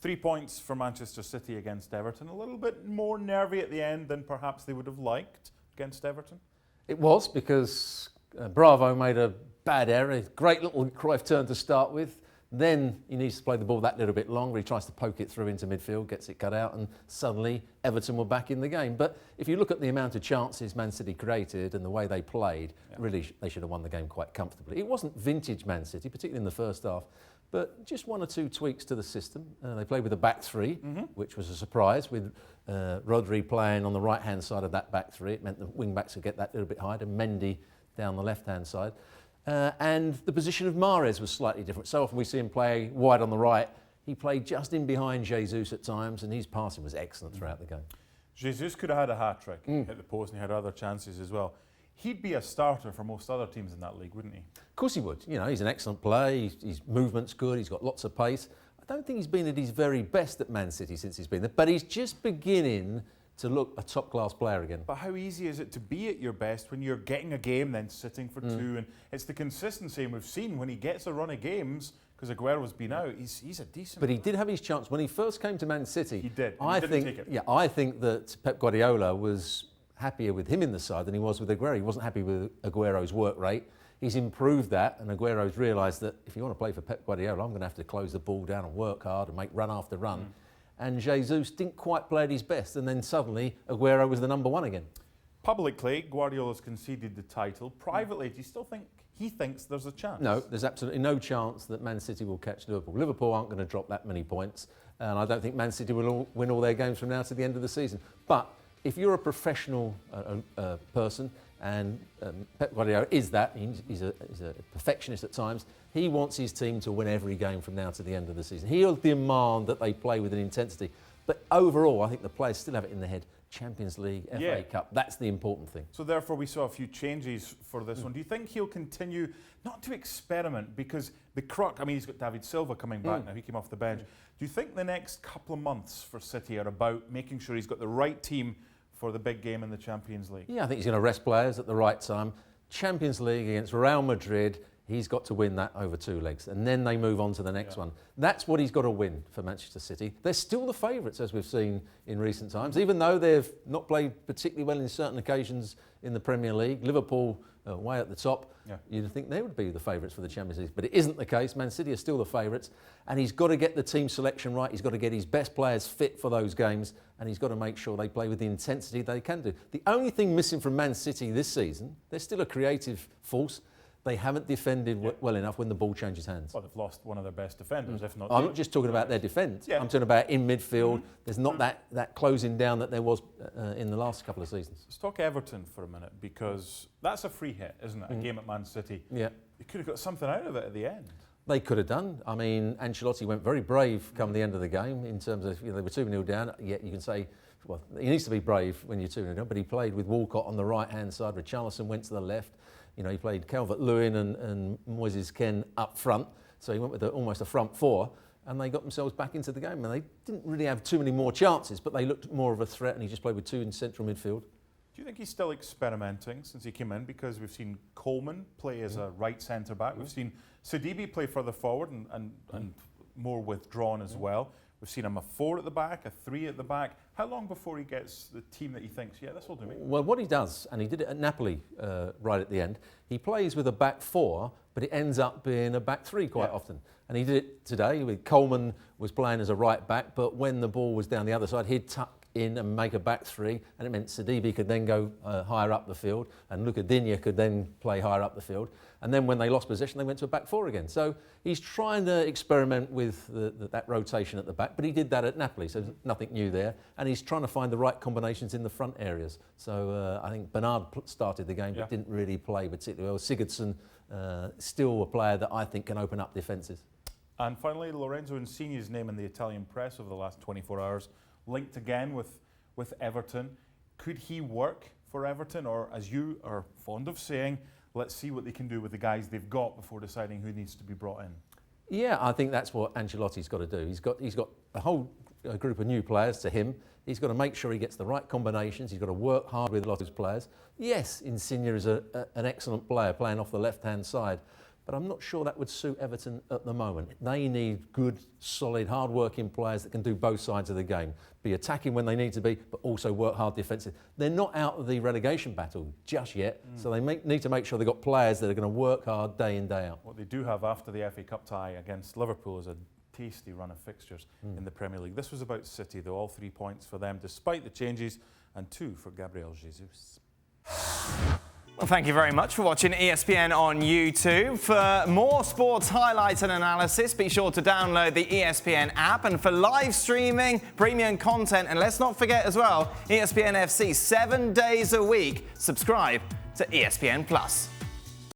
3 points for Manchester City against Everton. A little bit more nervy at the end than perhaps they would have liked against Everton. It was, because Bravo made a bad error. Great little Cruyff turn to start with. Then he needs to play the ball that little bit longer. He tries to poke it through into midfield, gets it cut out, and suddenly Everton were back in the game. But if you look at the amount of chances Man City created and the way they played, really they should have won the game quite comfortably. It wasn't vintage Man City, particularly in the first half, but just 1 or 2 tweaks to the system. They played with a back three, which was a surprise, with Rodri playing on the right-hand side of that back three. It meant the wing-backs would get that little bit higher, and Mendy down the left-hand side. And the position of Mahrez was slightly different. So often we see him play wide on the right. He played just in behind Jesus at times, and his passing was excellent throughout the game. Jesus could have had a hat-trick, hit the post, and he had other chances as well. He'd be a starter for most other teams in that league, wouldn't he? Of course he would. You know, he's an excellent player. His movement's good. He's got lots of pace. I don't think he's been at his very best at Man City since he's been there, but he's just beginning to look a top-class player again. But how easy is it to be at your best when you're getting a game, then sitting for 2? And it's the consistency, and we've seen when he gets a run of games, because Aguero's been out, he's a decent But he did have his chance. When he first came to Man City, he did. I think that Pep Guardiola was happier with him in the side than he was with Aguero. He wasn't happy with Aguero's work rate. He's improved that, and Aguero's realised that if you want to play for Pep Guardiola, I'm going to have to close the ball down and work hard and make run after run. And Jesus didn't quite play at his best, and then suddenly Aguero was the number 1 again. Publicly, Guardiola's conceded the title. Privately, do you still think he thinks there's a chance? No, there's absolutely no chance that Man City will catch Liverpool. Liverpool aren't going to drop that many points, and I don't think Man City will win all their games from now to the end of the season. But if you're a professional person, and Pep Guardiola is that, he's a perfectionist at times, he wants his team to win every game from now to the end of the season. He'll demand that they play with an intensity. But overall, I think the players still have it in their head. Champions League, FA Cup, that's the important thing. So therefore we saw a few changes for this one. Do you think he'll continue not to experiment, because the crux, I mean, he's got David Silva coming back now, he came off the bench. Do you think the next couple of months for City are about making sure he's got the right team for the big game in the Champions League? Yeah, I think he's going to rest players at the right time. Champions League against Real Madrid, he's got to win that over 2 legs, and then they move on to the next one. That's what he's got to win for Manchester City. They're still the favourites, as we've seen in recent times, even though they've not played particularly well in certain occasions in the Premier League. Liverpool way at the top, you'd think they would be the favourites for the Champions League, but it isn't the case. Man City are still the favourites, and he's got to get the team selection right. He's got to get his best players fit for those games, and he's got to make sure they play with the intensity they can do. The only thing missing from Man City this season, they're still a creative force. They haven't defended well enough when the ball changes hands. Well, they've lost one of their best defenders, if not. I'm not just talking about their defence. I'm talking about in midfield. There's not that closing down that there was in the last couple of seasons. Let's talk Everton for a minute, because that's a free hit, isn't it? A game at Man City. Yeah. You could have got something out of it at the end. They could have done. I mean, Ancelotti went very brave come the end of the game in terms of, they were 2-0 down. Yet you can say, well, he needs to be brave when you're 2-0 down, but he played with Walcott on the right-hand side. Richarlison went to the left. You know, he played Calvert-Lewin and Moises Kean up front, so he went with almost a front 4, and they got themselves back into the game. And they didn't really have too many more chances, but they looked more of a threat, and he just played with 2 in central midfield. Do you think he's still experimenting since he came in? Because we've seen Coleman play as a right centre-back. We've seen Sidibe play further forward and more withdrawn as well. We've seen him a 4 at the back, a 3 at the back. How long before he gets the team that he thinks, yeah, this will do me? Well, what he does, and he did it at Napoli right at the end, he plays with a back 4, but it ends up being a back 3 quite often. And he did it today. Coleman was playing as a right back, but when the ball was down the other side, he'd tuck in and make a back 3, and it meant Sidibe could then go higher up the field, and Luca Digne could then play higher up the field. And then when they lost possession, they went to a back 4 again. So he's trying to experiment with that rotation at the back, but he did that at Napoli, so nothing new there. And he's trying to find the right combinations in the front areas. So I think Bernard started the game, but didn't really play particularly well. Sigurdsson, still a player that I think can open up defences. And finally, Lorenzo Insigne's name in the Italian press over the last 24 hours, linked again with Everton. Could he work for Everton, or, as you are fond of saying, let's see what they can do with the guys they've got before deciding who needs to be brought in? Yeah, I think that's what Ancelotti's got to do. He's got a whole group of new players to him. He's got to make sure he gets the right combinations. He's got to work hard with a lot of his players. Yes, Insigne is an excellent player playing off the left-hand side, but I'm not sure that would suit Everton at the moment. They need good, solid, hard-working players that can do both sides of the game. Be attacking when they need to be, but also work hard defensively. They're not out of the relegation battle just yet, so they need to make sure they've got players that are going to work hard day in, day out. What they do have after the FA Cup tie against Liverpool is a tasty run of fixtures in the Premier League. This was about City, though, all 3 points for them, despite the changes, and 2 for Gabriel Jesus. Well, thank you very much for watching ESPN on YouTube. For more sports highlights and analysis, be sure to download the ESPN app. And for live streaming, premium content, and let's not forget as well, ESPN FC 7 days a week. Subscribe to ESPN Plus.